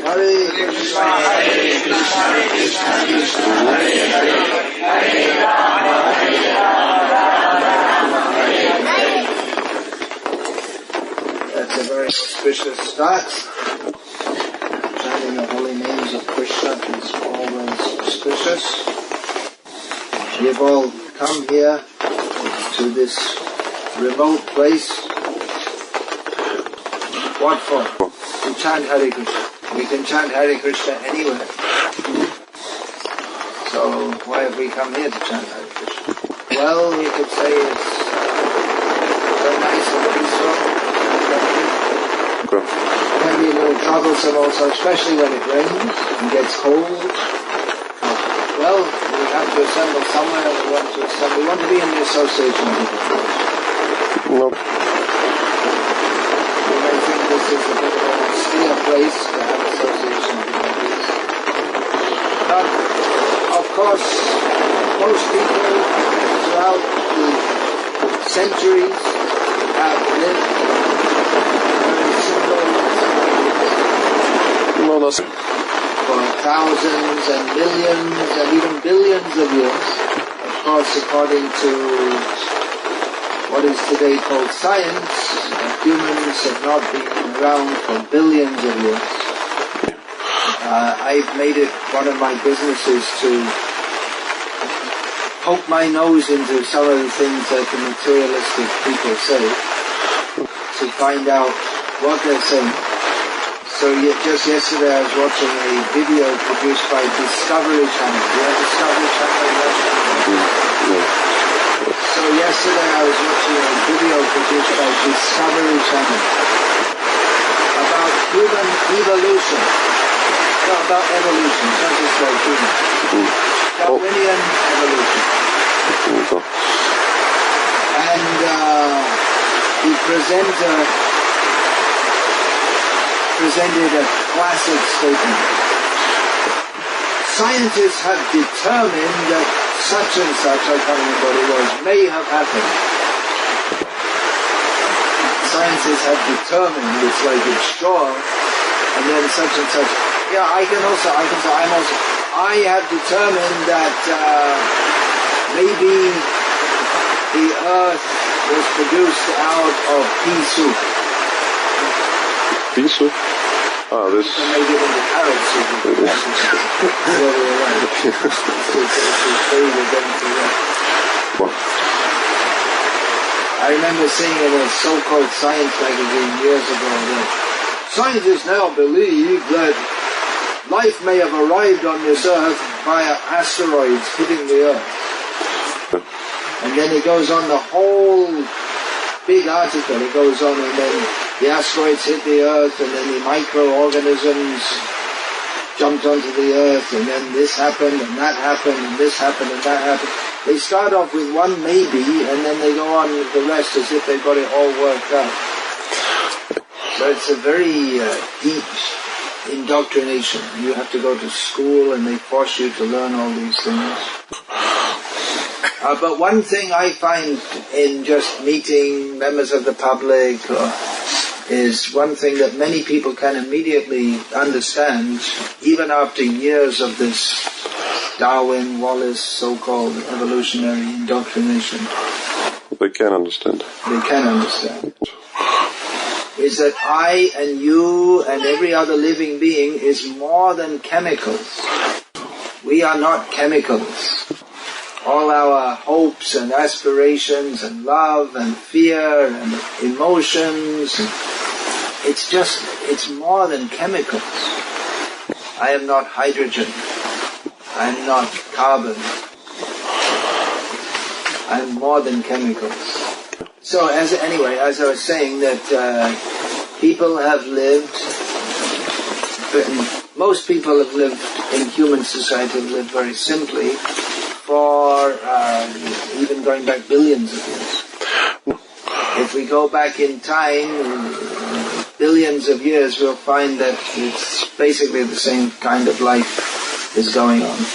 Hare Krishna, Hare Krishna, Krishna Krishna, Hare Hare, Hare Rama, Hare Rama, Hare Hare. That's a very auspicious start. Chanting the holy names of Krishna is always auspicious. You've all come here to this remote place. What for? To chant Hare Krishna. We can chant Hare Krishna anywhere. So why have we come here to chant Hare Krishna? Well, you could say it's very nice and peaceful. It can be a little troublesome also, especially when it rains and gets cold. Well, we have to assemble somewhere. We want to be in the association of people. Nope. You may think this is a bit of a austere place to have association with devotees. But, of course, most people throughout the centuries have lived very simple lives for thousands and millions and even billions of years. Of course, according to what is today called science, humans have not been around for billions of years. I've made it one of my businesses to poke my nose into some of the things that the materialistic people say, to find out what they're saying. So just yesterday I was watching a video produced by Discovery Channel. Do you have Discovery Channel? So yesterday I was watching a video produced by Discovery Channel about human evolution. No, about evolution, not just like human. Darwinian evolution. And the presenter presented a classic statement. Scientists have determined that such and such, I can't remember what it was, may have happened. Scientists have determined, it's like it's sure, and then such and such. Yeah, I have determined that maybe the earth was produced out of pea soup. Pea soup? This... And they get into carrot soup. I remember seeing in a so-called science magazine years ago that scientists now believe that life may have arrived on this earth via asteroids hitting the earth. And then it goes on the whole big article. It goes on and then the asteroids hit the earth and then the microorganisms jumped onto the earth and then this happened and that happened and this happened and that happened. They start off with one maybe and then they go on with the rest as if they've got it all worked out. So it's a very deep indoctrination. You have to go to school and they force you to learn all these things. But one thing I find in just meeting members of the public is one thing that many people can immediately understand, even after years of this Darwin, Wallace, so-called evolutionary indoctrination. They can understand. They can understand. Is that I and you and every other living being is more than chemicals. We are not chemicals. All our hopes and aspirations and love and fear and emotions, it's more than chemicals. I am not hydrogen. I am not carbon. I am more than chemicals. So as I was saying that people have lived, most people have lived in human society, have lived very simply for even going back billions of years. If we go back in time, billions of years, we'll find that it's basically the same kind of life is going on.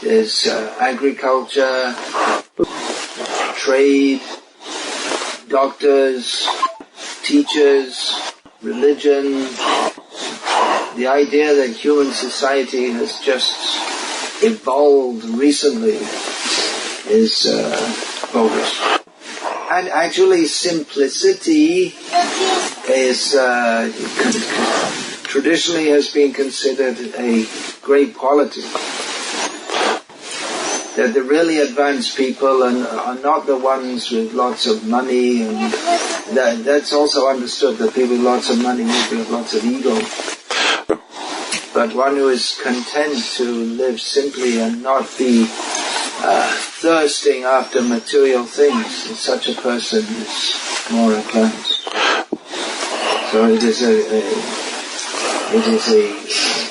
There's agriculture, trade, doctors, teachers, religion, The idea that human society has just evolved recently is bogus. And actually simplicity is traditionally has been considered a great quality. That the really advanced people are not the ones with lots of money, and that's also understood that people with lots of money usually have lots of ego. But one who is content to live simply and not be thirsting after material things, such a person is more advanced. So it is a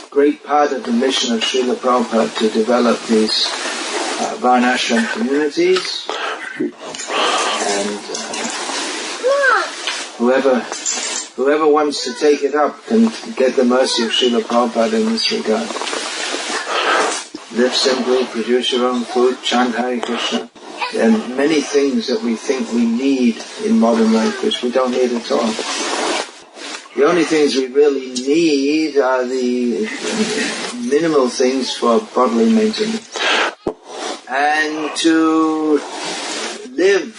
great part of the mission of Srila Prabhupada to develop these Varnashram communities, and whoever wants to take it up can get the mercy of Srila Prabhupada in this regard. Live simply, produce your own food, chant Hare Krishna. There are many things that we think we need in modern life which we don't need at all. The only things we really need are the minimal things for bodily maintenance. And to live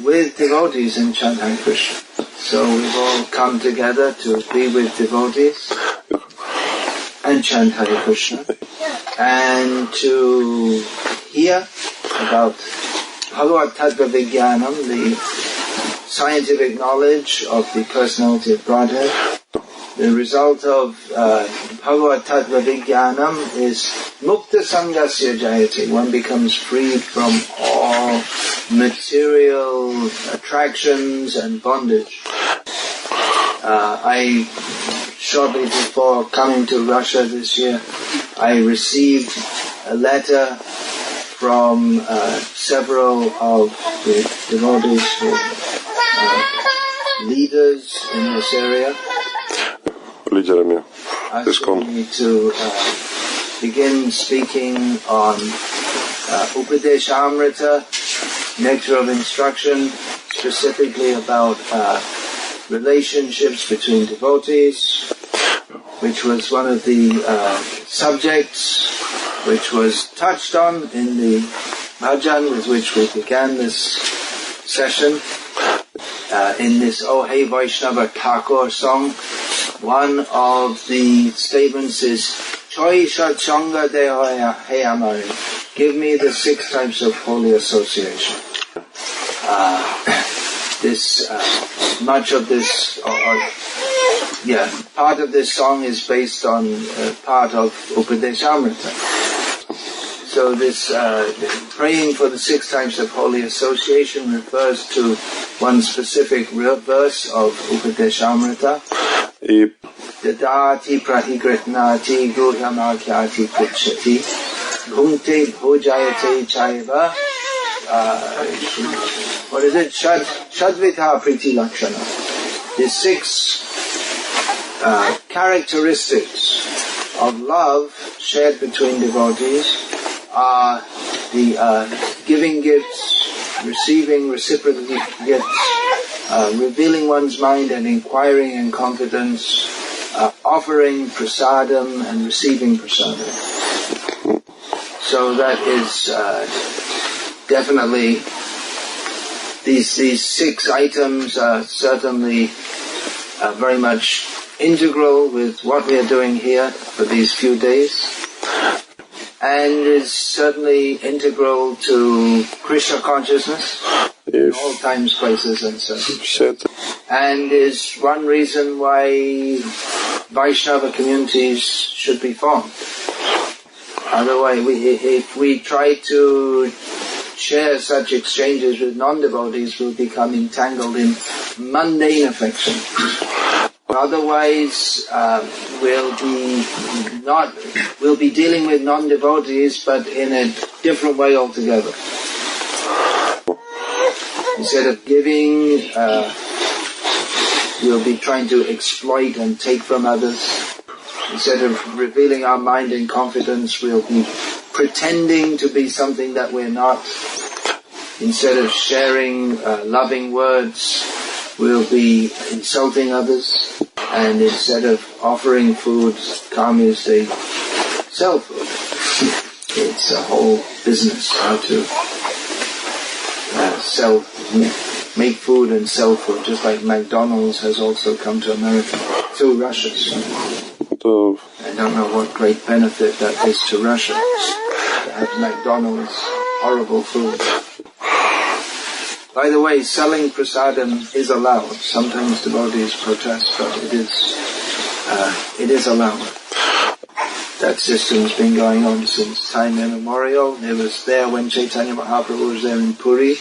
with devotees and chant Hare Krishna. So we've all come together to be with devotees and chant Hare Krishna, and to hear about Bhagavad Tattva Vijnanam, the scientific knowledge of the personality of Godhead. The result of Bhagavad Tattva Vijnanam is Mukta Sangasya Jayati. One becomes freed from all material attractions and bondage. Shortly before coming to Russia this year, I received a letter from several of the devotees who leaders in this area, asking me to begin speaking on Upadeshamrita, nectar of instruction, specifically about relationships between devotees, which was one of the subjects which was touched on in the bhajan with which we began this session. In this Oh Hey Vaishnava Thakur song, one of the statements is Choi Shat Sangha Dehoya Hey Amari. Give me the 6 types of holy association. Part of this song is based on part of Upadeshamrita. So this praying for the 6 types of holy association refers to one specific verse of Upadeshamrita. Dadati prahigratnati guhyamakyati pritchati bhunte bhojayate chaiva. What is it? Shadvita priti lakshana. The 6 characteristics of love shared between devotees are the giving gifts, receiving reciprocal gifts, revealing one's mind and inquiring in confidence, offering prasadam and receiving prasadam. So that is definitely, these 6 items are certainly very much integral with what we are doing here for these few days, and is certainly integral to Krishna consciousness in all times, places and circumstances, and is one reason why Vaishnava communities should be formed. Otherwise, if we try to share such exchanges with non-devotees, we'll become entangled in mundane affection. Otherwise, we'll be dealing with non-devotees, but in a different way altogether. Instead of giving, we'll be trying to exploit and take from others. Instead of revealing our mind in confidence, we'll be pretending to be something that we're not. Instead of sharing loving words, we'll be insulting others. And instead of offering food, karmis, they sell food. It's a whole business how to make food and sell food, just like McDonald's has also come to America through Russia. I don't know what great benefit that is to Russia, to have McDonald's horrible food. By the way, selling prasadam is allowed. Sometimes devotees protest, but it is allowed. That system's been going on since time immemorial. It was there when Chaitanya Mahaprabhu was there in Puri,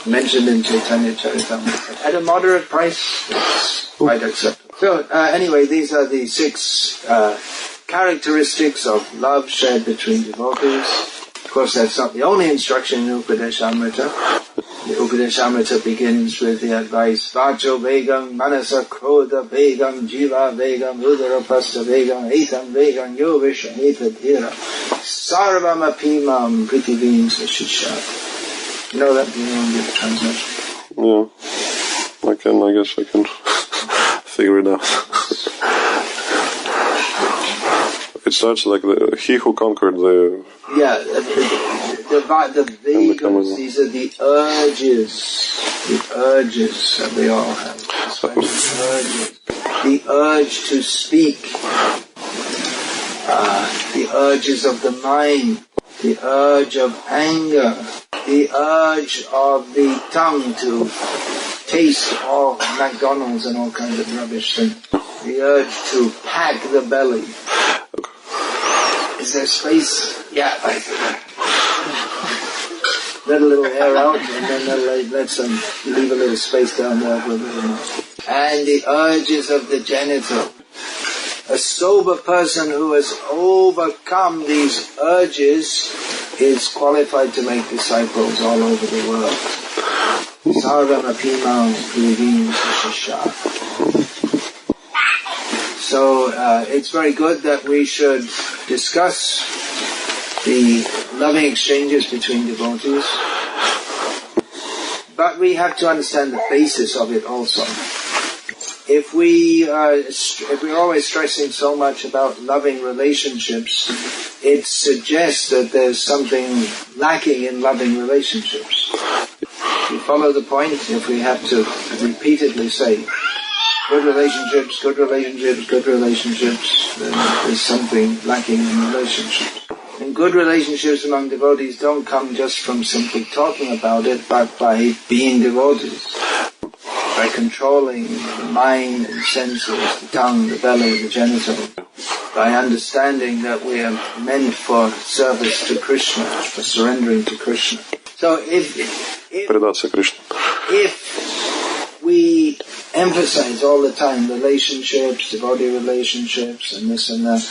mentioned in Chaitanya Charitamrita. At a moderate price, it's quite acceptable. So, anyway, these are the 6 characteristics of love shared between devotees. Of course, that's not the only instruction in Upadeshamrita. The Upadeshamrita begins with the advice, Vacho Vegam, Manasa Krodha Vegam, Jiva Vegam, Udara Pasta Vegam, Etam Vegam, Yovisha Etadhira, Sarvam Apimam, Prithivim Sashisha. You know that? You know the translation? Yeah. I guess I can figure it out. It starts like he who conquered the... Yeah, the vegans, these are the urges that we all have. The urge to speak, the urges of the mind, the urge of anger, the urge of the tongue to taste all McDonald's and all kinds of rubbish things, the urge to pack the belly. Is there space? Yeah, like let a little air out, and then let some leave a little space down there for a little more. And the urges of the genital. A sober person who has overcome these urges is qualified to make disciples all over the world. So it's very good that we should discuss the loving exchanges between devotees, but we have to understand the basis of it also. If we're always stressing so much about loving relationships, it suggests that there's something lacking in loving relationships. You follow the point? If we have to repeatedly say, good relationships, good relationships, good relationships, then there's something lacking in relationships. And good relationships among devotees don't come just from simply talking about it, but by being devotees. By controlling the mind and senses, the tongue, the belly, the genital. By understanding that we are meant for service to Krishna, for surrendering to Krishna. So if we emphasize all the time relationships, devotee relationships, and this and that,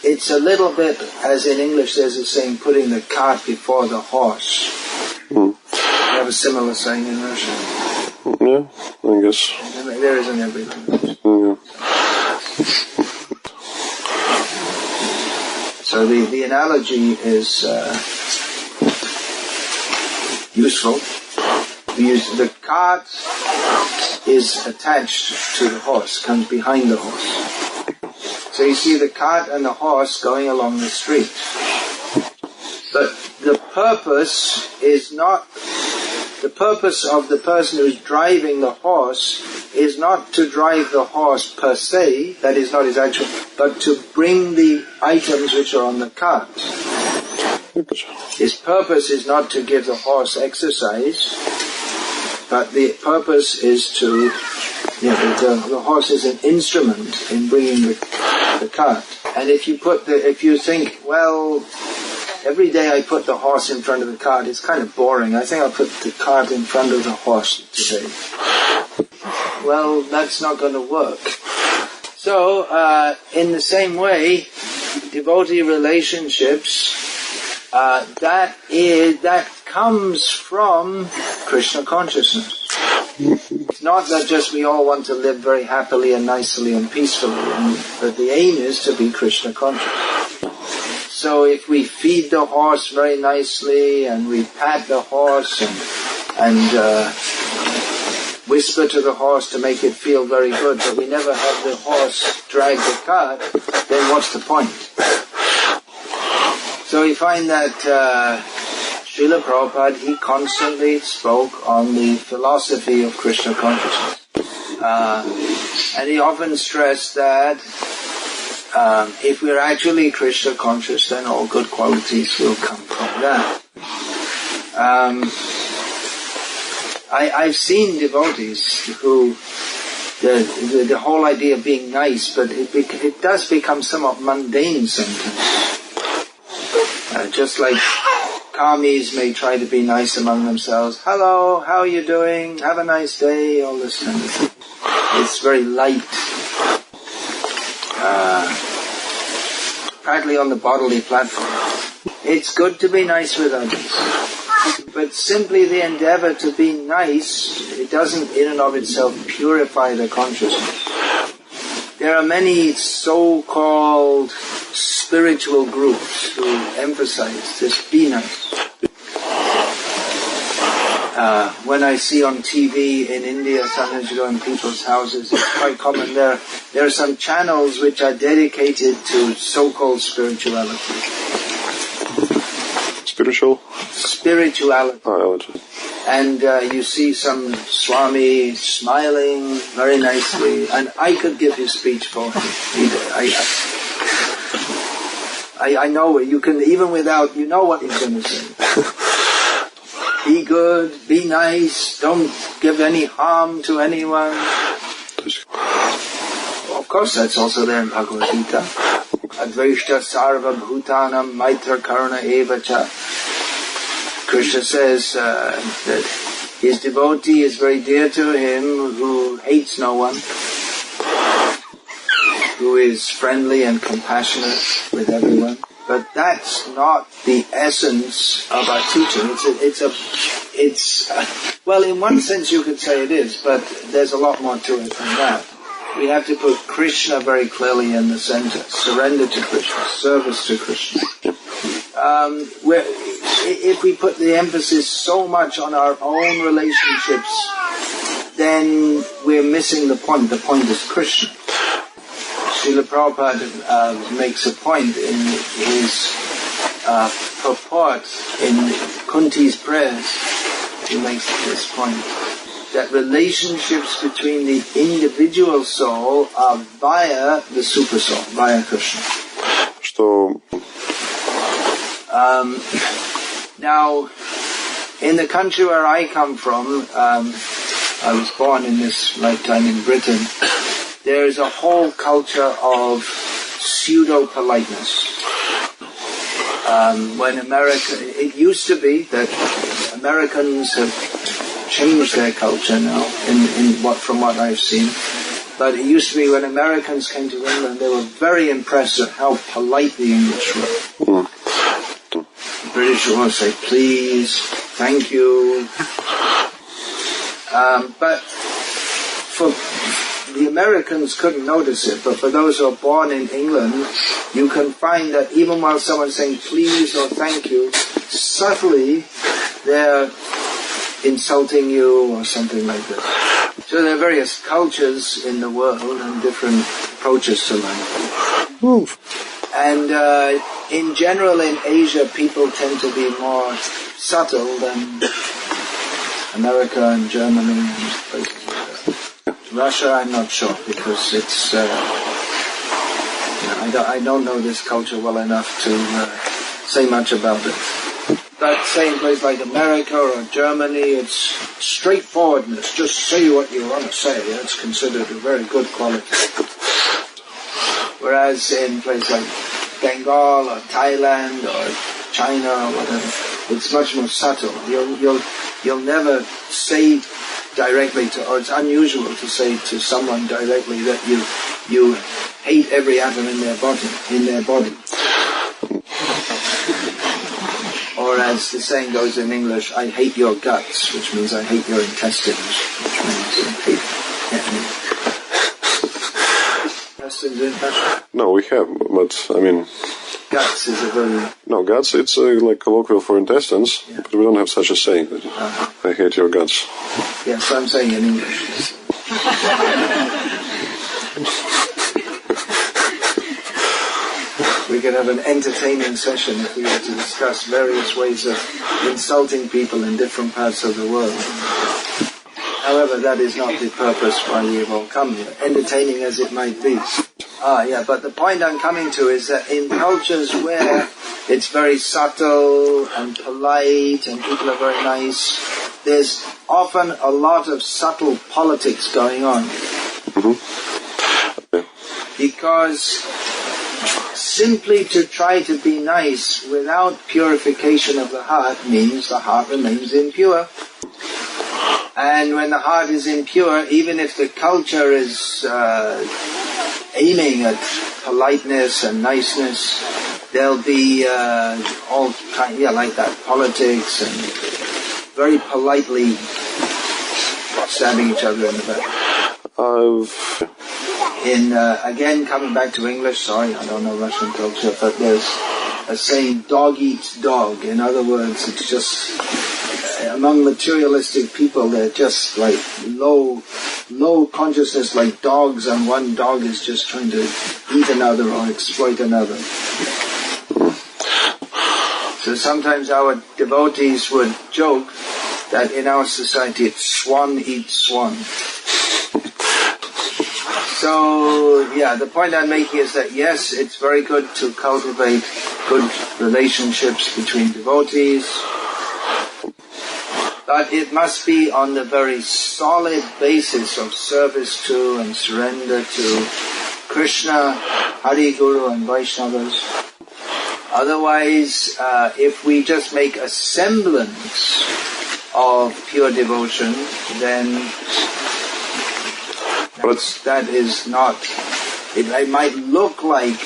it's a little bit, as in English there's a saying, putting the cart before the horse. You have a similar saying in Russian? Yeah, I guess. There is in every language. So the analogy is useful. The cart is attached to the horse, comes behind the horse. So you see the cart and the horse going along the street. But the purpose of the person who's driving the horse is not to drive the horse per se, that is not his actual, but to bring the items which are on the cart. His purpose is not to give the horse exercise, but the purpose is to, the horse is an instrument in bringing the cart. And if you think, well, every day I put the horse in front of the cart, it's kind of boring. I think I'll put the cart in front of the horse today. Well, that's not going to work. So, in the same way, devotee relationships, that comes from Krishna consciousness. It's not that just we all want to live very happily and nicely and peacefully, but the aim is to be Krishna conscious. So if we feed the horse very nicely and we pat the horse and whisper to the horse to make it feel very good, but we never have the horse drag the cart, then what's the point? So we find that Srila Prabhupada, he constantly spoke on the philosophy of Krishna consciousness. And he often stressed that if we're actually Krishna conscious, then all good qualities will come from that. I've seen devotees who the whole idea of being nice, but it does become somewhat mundane sometimes. Just like karmis may try to be nice among themselves. Hello, how are you doing? Have a nice day. All this kind of thing. It's very light. Practically on the bodily platform. It's good to be nice with others. But simply the endeavor to be nice, it doesn't in and of itself purify the consciousness. There are many so-called spiritual groups who emphasize this be nice. When I see on TV in India, sometimes you go in people's houses, it's quite common there. There are some channels which are dedicated to so-called spirituality. Spirituality. And you see some Swami smiling very nicely, and I could give his speech for him. I know it. You can, even without, you know what he's going to say. Be good, be nice, don't give any harm to anyone. Of course, that's also there in Bhagavad Gita. Advaishta sarva bhutanam maitra karuna evacha. Krishna says that his devotee is very dear to him who hates no one, who is friendly and compassionate with everyone. But that's not the essence of our teaching. Well, in one sense you could say it is, but there's a lot more to it than that. We have to put Krishna very clearly in the center. Surrender to Krishna, service to Krishna. If we put the emphasis so much on our own relationships, then we're missing the point. The point is Krishna. Srila Prabhupada makes a point in his purport in Kunti's prayers. He makes this point, that relationships between the individual soul are via the super soul, via Krishna. Now, in the country where I come from, I was born in this lifetime in Britain, there is a whole culture of pseudo-politeness. When it used to be that Americans have changed their culture now, from what I've seen. But it used to be when Americans came to England, they were very impressed at how polite the English were. The British would always say, please, thank you. But for the Americans couldn't notice it, but for those who are born in England, you can find that even while someone's saying please or thank you, subtly they're insulting you or something like that. So there are various cultures in the world and different approaches to life. And in general in Asia, people tend to be more subtle than America and Germany and places like that. Russia, I'm not sure, because it's I don't know this culture well enough to say much about it. But say in places like America or Germany, it's straightforwardness. Just say what you want to say. That's considered a very good quality. Whereas in places like Bengal or Thailand or China or whatever, it's much more subtle. You'll never say directly or it's unusual to say to someone directly that you hate every atom in their body. Or as the saying goes in English, I hate your guts, which means I hate your intestines, which means I hate. That's intestines in Russia? No, we have, but I mean... Guts is a very... No, guts, it's like colloquial for intestines, Yeah. but we don't have such a saying. That I hate your guts. Yeah, so I'm saying in English. We could have an entertaining session if we were to discuss various ways of insulting people in different parts of the world. However, that is not the purpose why we have all come here, entertaining as it might be. But the point I'm coming to is that in cultures where it's very subtle and polite and people are very nice, there's often a lot of subtle politics going on. Mm-hmm. Because simply to try to be nice without purification of the heart means the heart remains impure. And when the heart is impure, even if the culture is aiming at politeness and niceness, there'll be all kind, like that, politics and very politely stabbing each other in the back. Again, coming back to English, sorry, I don't know Russian culture, but there's a saying, dog eats dog. In other words, it's just, among materialistic people, they're just like low consciousness, like dogs, and one dog is just trying to eat another or exploit another. So sometimes our devotees would joke that in our society it's swan eats swan. So, the point I'm making is that yes, it's very good to cultivate good relationships between devotees, but it must be on the very solid basis of service to and surrender to Krishna, Hari Guru and Vaishnavas. Otherwise, if we just make a semblance of pure devotion, then that is not, it might look like,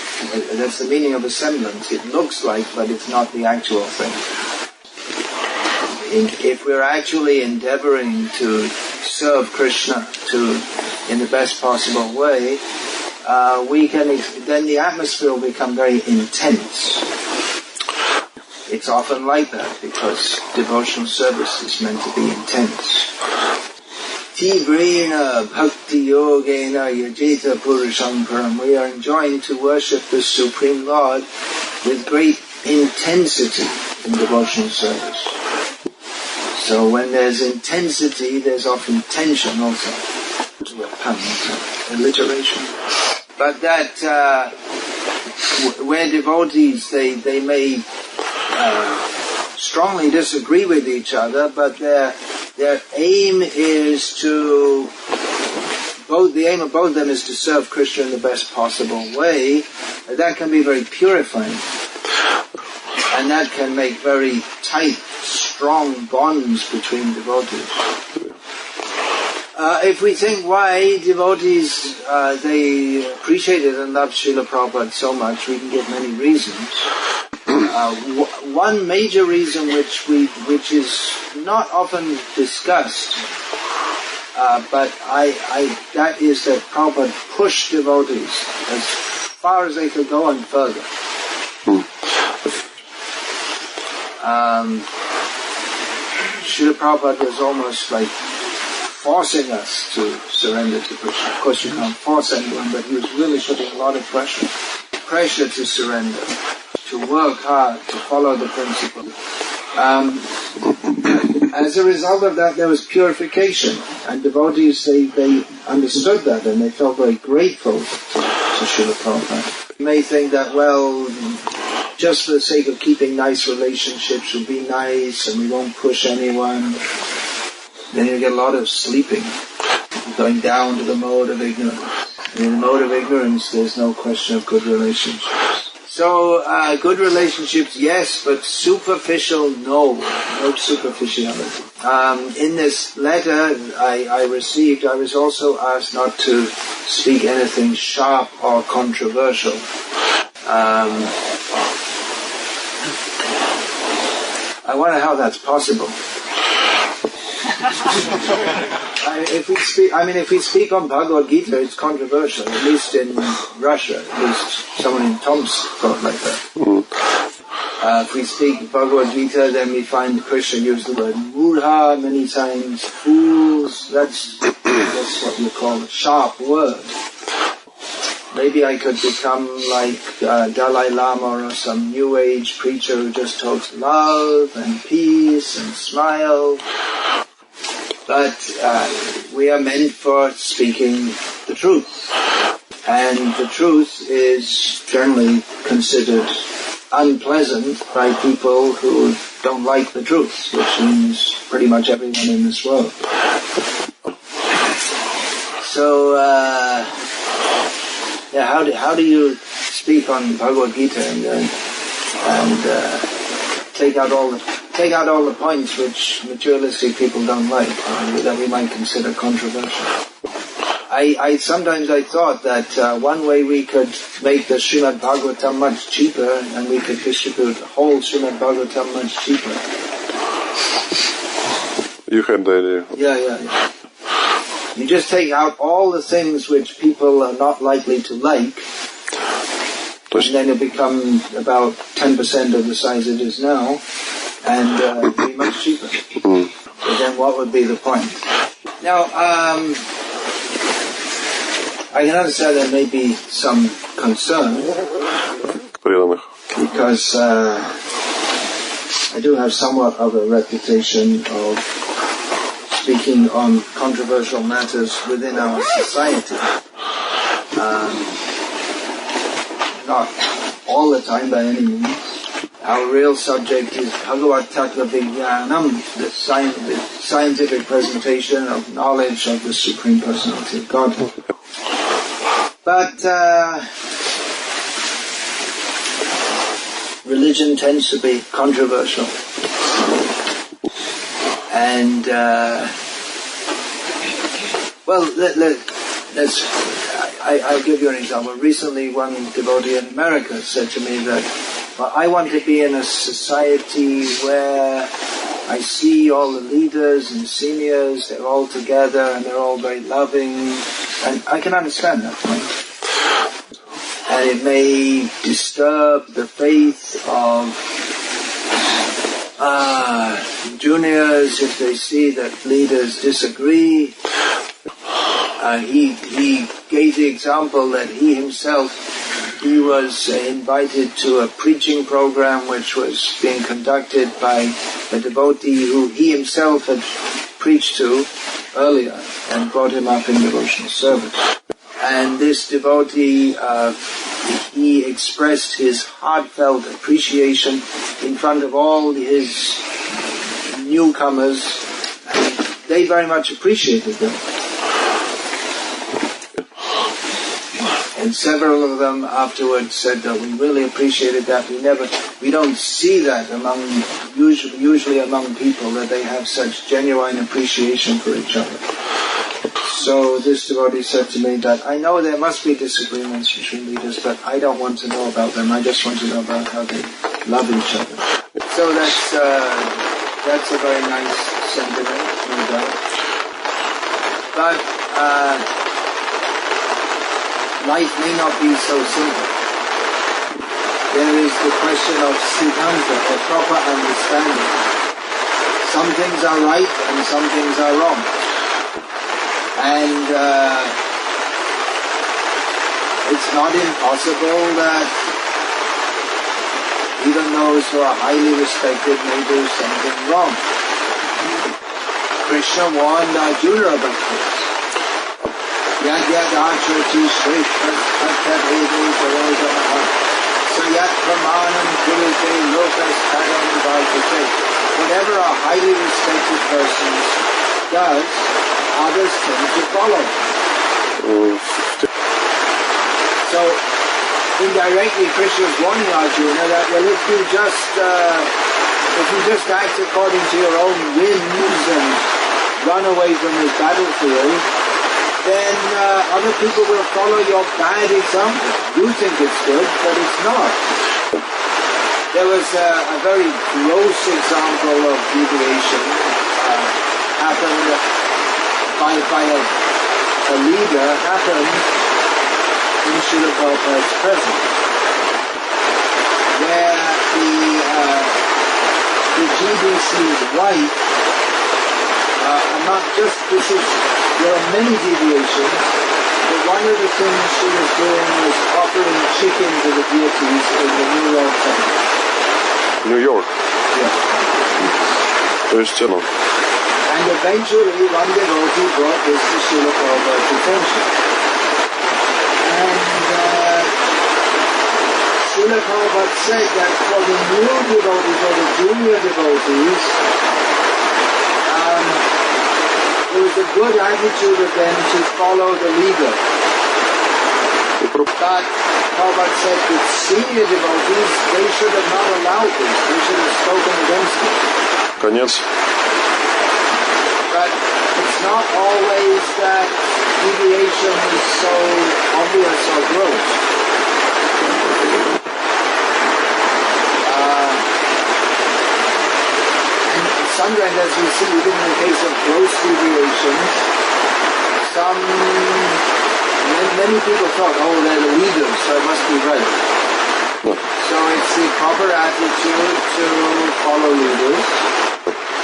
that's the meaning of a semblance, it looks like, but it's not the actual thing. If we're actually endeavoring to serve Krishna in the best possible way, then the atmosphere will become very intense. It's often like that because devotional service is meant to be intense. Tivrena Bhakti Yogena Yajita Purusham Param. We are enjoined to worship the Supreme Lord with great intensity in devotional service. So when there's intensity, there's often tension also. Alliteration. But that where devotees, they may strongly disagree with each other, but their aim is the aim of both of them is to serve Krishna in the best possible way. That can be very purifying. And that can make very tight, strong bonds between devotees. If we think why devotees, they appreciated and loved Srila Prabhupada so much, we can give many reasons. One major reason which is not often discussed, but that is that Prabhupada pushed devotees as far as they could go and further. Srila Prabhupada was almost like forcing us to surrender to Krishna. Of course you can't force anyone, but he was really putting a lot of pressure to surrender, to work hard, to follow the principle. As a result of that, there was purification, and devotees, they understood that, and they felt very grateful to Srila Prabhupada. You may think that, well, just for the sake of keeping nice relationships, we'll be nice, and we won't push anyone. Then you get a lot of sleeping, going down to the mode of ignorance. In the mode of ignorance, there's no question of good relationships. So, good relationships, yes, but superficial, no superficiality. In this letter I received, I was also asked not to speak anything sharp or controversial. I wonder how that's possible. if we speak on Bhagavad Gita, it's controversial. At least in Russia, at least someone in Tomsk thought like that. If we speak Bhagavad Gita, then we find Krishna use the word mudha many times. Fools. That's what you call a sharp word. Maybe I could become like Dalai Lama or some New Age preacher who just talks love and peace and smile. But we are meant for speaking the truth. And the truth is generally considered unpleasant by people who don't like the truth, which means pretty much everyone in this world. So, how do you speak on Bhagavad Gita and take out all the points which materialistic people don't like, or that we might consider controversial? Sometimes I thought that one way we could make the Srimad Bhagavatam much cheaper, and we could distribute the whole Srimad Bhagavatam much cheaper. You had the idea. Yeah. You just take out all the things which people are not likely to like, and then it becomes about 10% of the size it is now, and be much cheaper. So then what would be the point? Now, I can understand there may be some concern, because I do have somewhat of a reputation of speaking on controversial matters within our society. Not all the time by any means. Our real subject is Bhagavad Tattva Vijnanam, the scientific presentation of knowledge of the Supreme Personality of Godhead. But religion tends to be controversial. And, I'll give you an example. Recently, one devotee in America said to me that, well, I want to be in a society where I see all the leaders and seniors, they're all together and they're all very loving. And I can understand that point. And it may disturb the faith of juniors if they see that leaders disagree. He gave the example that he was invited to a preaching program which was being conducted by a devotee who he himself had preached to earlier and brought him up in devotional service. And this devotee, he expressed his heartfelt appreciation in front of all his newcomers, and they very much appreciated them. And several of them afterwards said that we really appreciated that. We don't see that usually among people, that they have such genuine appreciation for each other. So this devotee said to me that I know there must be disagreements between leaders, but I don't want to know about them. I just want to know about how they love each other. So that's a very nice sentiment, no doubt. But life may not be so simple. There is the question of siddhanta, or proper understanding. Some things are right and some things are wrong. And it's not impossible that even those who are highly respected may do something wrong. Krishna warned Arjuna about this. Yad yad acharati shreshthas tattat ede sarojamaha sayat pramanam kurite lokas padam vartate. Whatever a highly respected person does, others tend to follow. So, indirectly, Krishna is warning Arjuna that, well, if you just act according to your own whims and run away from the battlefield, then other people will follow your bad example. You think it's good, but it's not. There was a very gross example of deviation happened by a leader happened in Srila Prabhupada's presence, where the GBC's wife, and not just there are many deviations, but one of the things she was doing was offering chicken to the deities in the New York temple. New York? Yes. To jest cena. And eventually one devotee brought this to Srila Prabhupada's attention. And Srila Prabhupada said that for the new devotees or the junior devotees, it was a good attitude of them to follow the leader. But Prabhupada said that senior devotees, they should have not allowed this. They should have spoken against it. Koniec. But it's not always that deviation is so obvious or gross. Sometimes, as we see, even in the case of gross deviations, many people thought, oh, they're the leaders, so it must be right. So it's the proper attitude to follow leaders,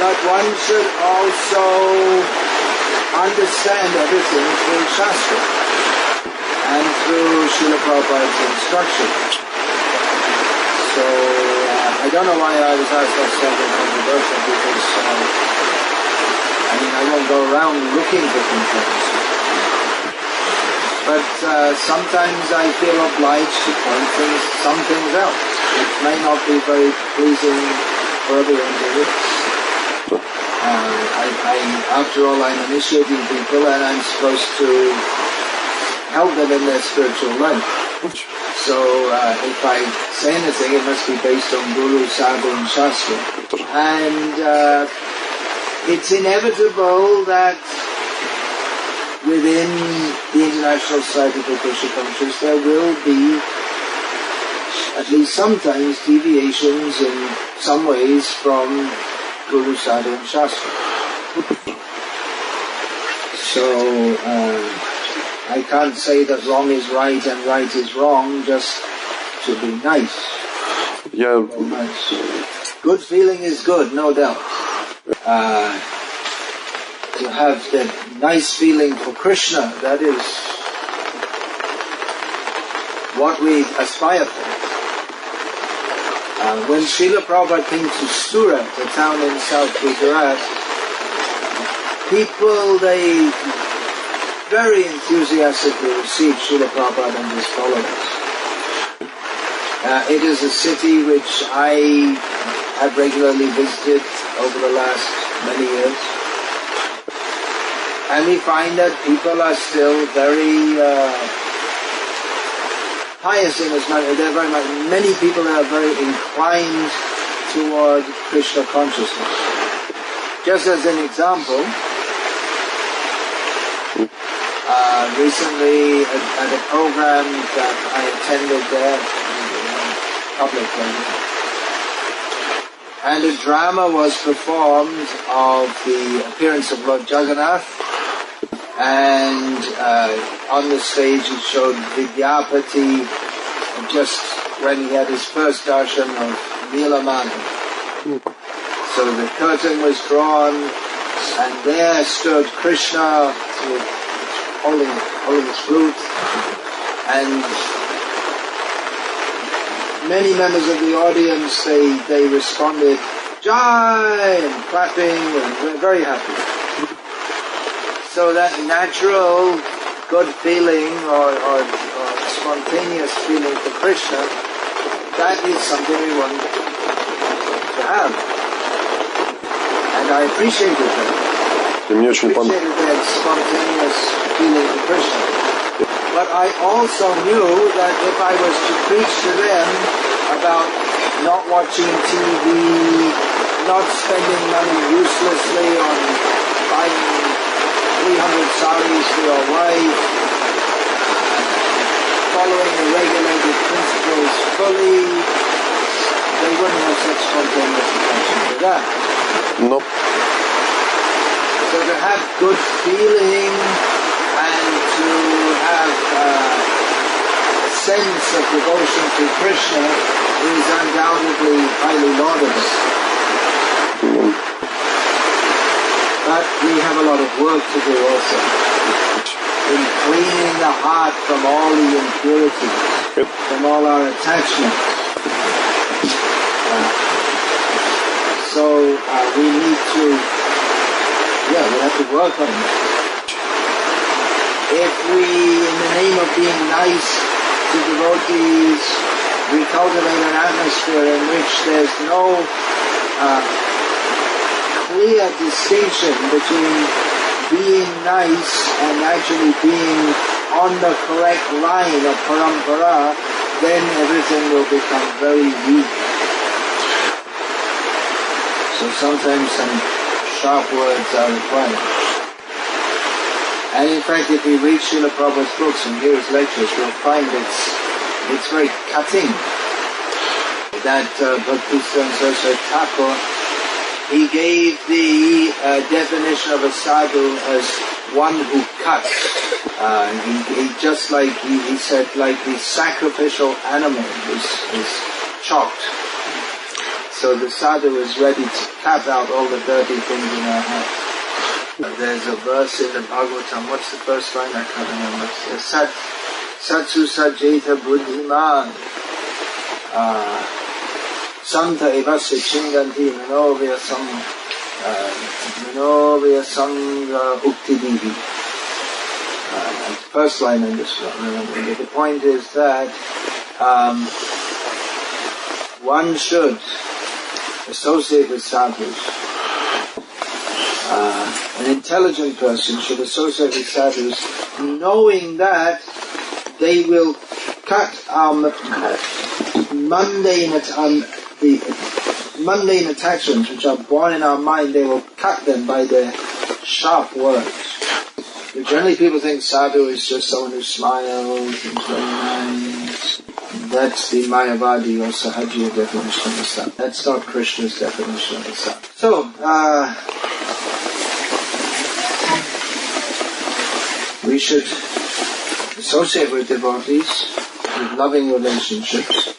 but one should also understand everything through Shastra and through Srila Prabhupada's instruction. So I don't know why I was asked that subject controversial, because I won't go around looking for controversy. But sometimes I feel obliged to point some things out. It may not be very pleasing for other individuals. After all, I'm initiating people and I'm supposed to help them in their spiritual life. So if I say anything, it must be based on Guru, Sadhu and Shastra. And it's inevitable that within the International Society for Krishna Consciousness there will be, at least sometimes, deviations in some ways from Guru, Sadhu and Shastra. So I can't say that wrong is right and right is wrong just to be nice. Yeah. Nice. Good feeling is good, no doubt. To have the nice feeling for Krishna, that is what we aspire for. When Srila Prabhupada came to Surat, a town in South Gujarat, people, they very enthusiastically received Srila Prabhupada and his followers. It is a city which I have regularly visited over the last many years. And we find that people are still very pious in as much. Many people are very inclined toward Krishna consciousness. Just as an example, recently at a program that I attended there, publicly, and a drama was performed of the appearance of Lord Jagannath, and on the stage it showed Vidyapati just when he had his first darshan of Neelamani. So the curtain was drawn, and there stood Krishna holding his flute, and many members of the audience, they responded, Jai, and clapping, and were very happy. So that natural good feeling or spontaneous feeling for Krishna, that is something we want to have. And I appreciated that. Appreciated that spontaneous feeling for Krishna. But I also knew that if I was to preach to them about not watching TV, not spending money uselessly on buying 300 saris for your wife, following the regulated principles fully, they wouldn't have such spontaneous attention to that. No. So to have good feeling and to have a sense of devotion to Krishna is undoubtedly highly laudable. But we have a lot of work to do also in cleaning the heart from all the impurities, from all our attachments. So we need to, we have to work on it. If we, in the name of being nice to devotees, we cultivate an atmosphere in which there's no clear distinction between being nice and actually being on the correct line of parampara, then everything will become very weak. So sometimes some sharp words are required. And in fact, if we read Srila Prabhupada's books and hear his lectures, we'll find it's very cutting. That Bhakti Saraswati Thakur, he gave the definition of a sadhu as one who cuts. He just like he said, like the sacrificial animal is chopped. So the sadhu is ready to cut out all the dirty things in our heart. There's a verse in the Bhagavatam. What's the first line? I can't remember. Satsu sajeta buddhiman santa evasya chindanti manovya sangha uktidivi. First line I just remember. The point is that one should associate with sadhus. An intelligent person should associate with sadhus, knowing that they will cut our mundane attachments which are born in our mind. They will cut them by their sharp words. Generally, people think sadhu is just someone who smiles and is very nice. That's the Mayavadi or Sahajiya definition of a sadhu. That's not Krishna's definition of a sadhu. So, we should associate with devotees, with loving relationships.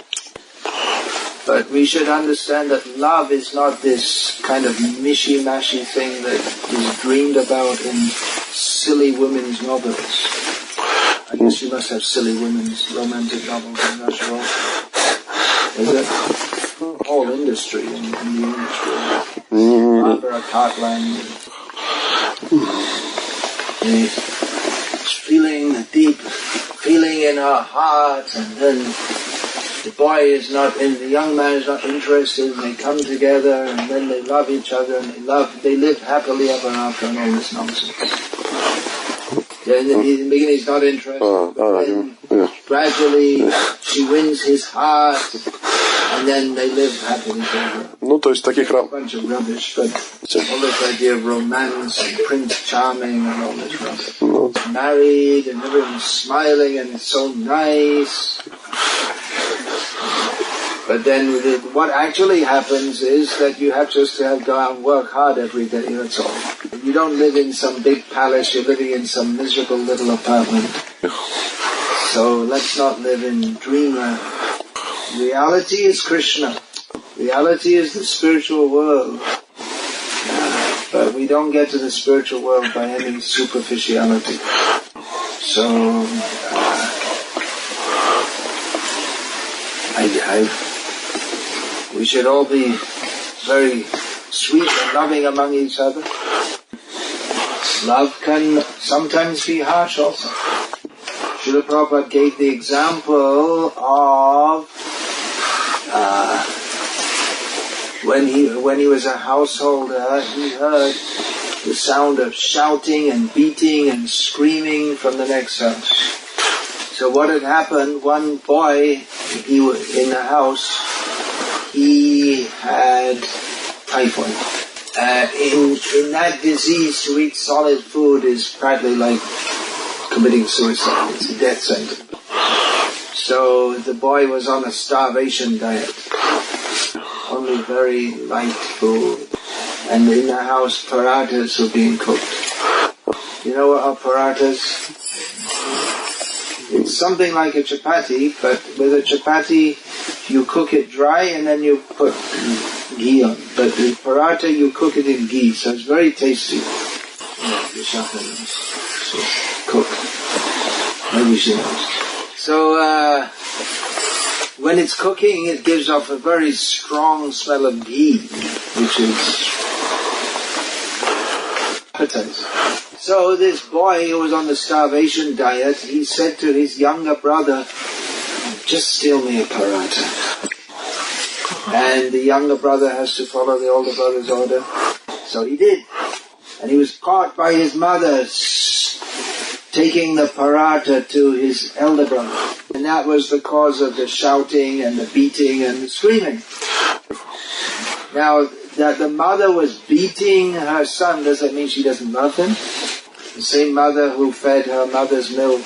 But we should understand that love is not this kind of mishy-mashy thing that is dreamed about in silly women's novels. I guess you must have silly women's romantic novels in Russia also. Is it? Whole industry in the industry. Barbara Cartland. Feeling the deep feeling in her heart, and then the young man is not interested, and they come together, and then they love each other, and they live happily ever after, and all this nonsense. In the beginning he's not interested, but then gradually she wins his heart, and then they live happily together. No to jest takich a bunch of rubbish, but all this idea of romance and Prince Charming and all this rubbish. No. Married and everyone's smiling and it's so nice. But then what actually happens is that you have just to go out and work hard every day, that's all. You don't live in some big palace, you're living in some miserable little apartment. So let's not live in dreamland. Reality is Krishna. Reality is the spiritual world. But we don't get to the spiritual world by any superficiality. So, we should all be very sweet and loving among each other. Love can sometimes be harsh also. Srila Prabhupada gave the example of when he was a householder, he heard the sound of shouting and beating and screaming from the next house. So what had happened, one boy in the house, he had typhoid. In that disease, to eat solid food is practically like committing suicide. It's a death sentence. So the boy was on a starvation diet. Only very light food. and in the house parathas were being cooked. You know what are parathas? It's something like a chapati, but with a chapati you cook it dry and then you put ghee on. But the paratha you cook it in ghee, so it's very tasty. Cook. Maybe she knows. So when it's cooking, it gives off a very strong smell of ghee, which is appetizing. So this boy who was on the starvation diet, he said to his younger brother, just steal me a paratha. And the younger brother has to follow the older brother's order. So he did. And he was caught by his mother taking the paratha to his elder brother. And that was the cause of the shouting and the beating and the screaming. Now, that the mother was beating her son, does that mean she doesn't love him? The same mother who fed her mother's milk,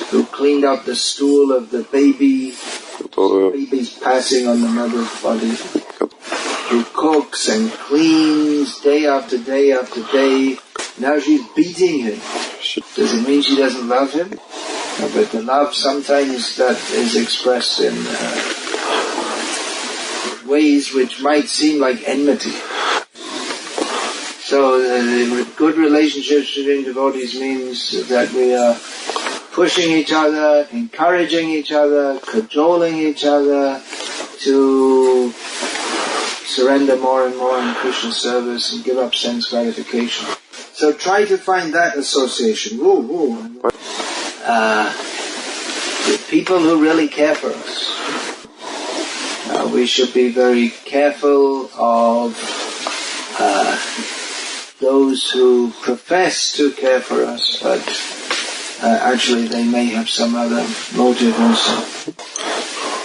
who cleaned up the stool of the baby, the baby's passing on the mother's body, who cooks and cleans day after day after day. Now she's beating him. Does it mean she doesn't love him? No, but the love sometimes that is expressed in ways which might seem like enmity. So good relationships between devotees means that we are pushing each other, encouraging each other, cajoling each other to surrender more and more in Krishna's service and give up sense gratification. So try to find that association. With people who really care for us. We should be very careful of those who profess to care for us, but actually they may have some other motive also.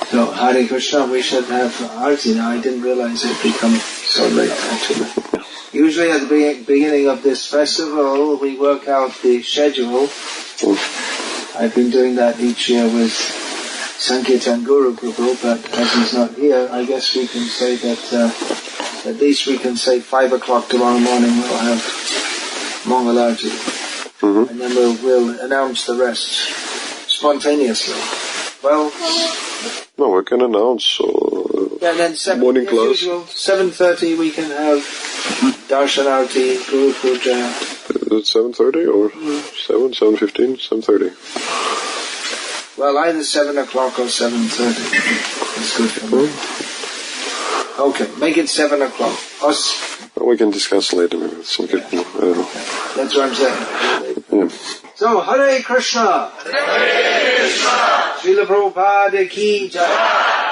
So Hare Krishna, we should have Arti now. I didn't realize it become so late actually. Usually at the beginning of this festival we work out the schedule. I've been doing that each year with Sankirtan Guru Prabhu, but as he's not here, I guess we can say that at least we can say 5 o'clock tomorrow morning we'll have Mangalarti. And then we'll announce the rest spontaneously. Well, no, we can announce and then morning class. 7:30 we can have Darshanarti, Guru Puja. Is it 7:30 or 7:15, 7:30? Well, either 7 o'clock or 7:30. It's good for me. Okay, make it 7 o'clock. We can discuss later with some people. I don't know. That's what I'm saying. Yeah. So, Hare Krishna! Hare Krishna! Srila Prabhupada ki jai!